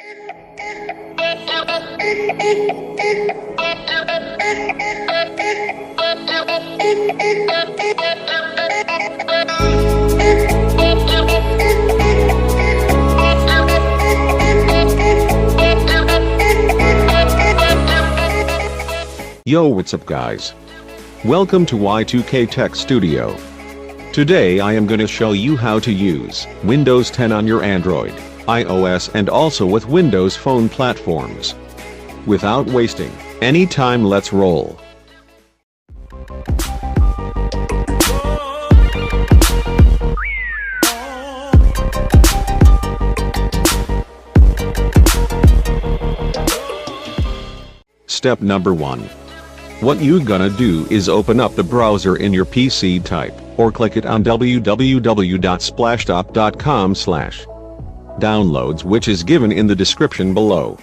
Yo, what's up guys? Welcome to Y2K Tech Studio. Today I am gonna show you how to use Windows 10 on your Android, iOS and also with Windows Phone platforms. Without wasting any time, let's roll. Step number 1. What you gonna do is open up the browser in your PC, type or click it on www.splashtop.com/downloads, which is given in the description below.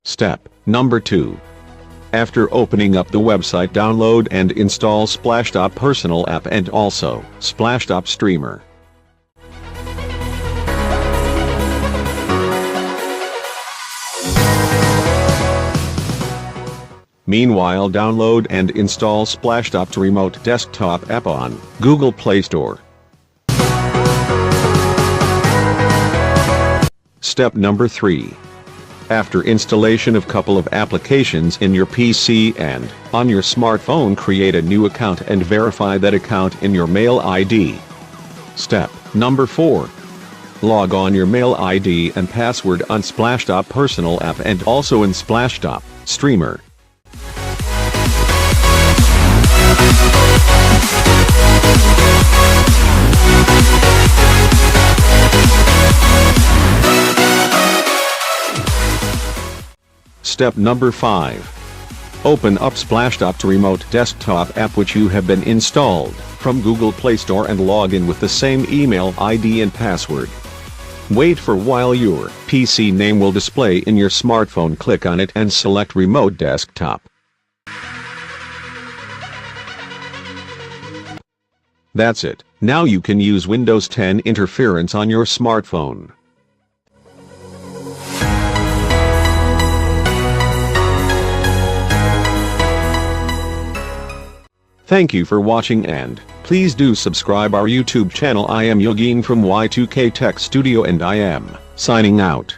Step number 2. After opening up the website, download and install Splashtop Personal app and also Splashtop Streamer. Meanwhile, download and install Splashtop's remote desktop app on Google Play Store. Step number 3. After installation of couple of applications in your PC and on your smartphone, create a new account and verify that account in your Mail ID. Step number 4. Log on your Mail ID and password on Splashtop Personal app and also in Splashtop Streamer. Step number 5. Open up Splashtop's remote desktop app which you have been installed from Google Play Store and log in with the same email ID and password. Wait for a while your PC name will display in your smartphone. Click on it and select Remote Desktop. That's it. Now you can use Windows 10 interference on your smartphone. Thank you for watching and please do subscribe our YouTube channel. I am Yogin from Y2K Tech Studio and I am signing out.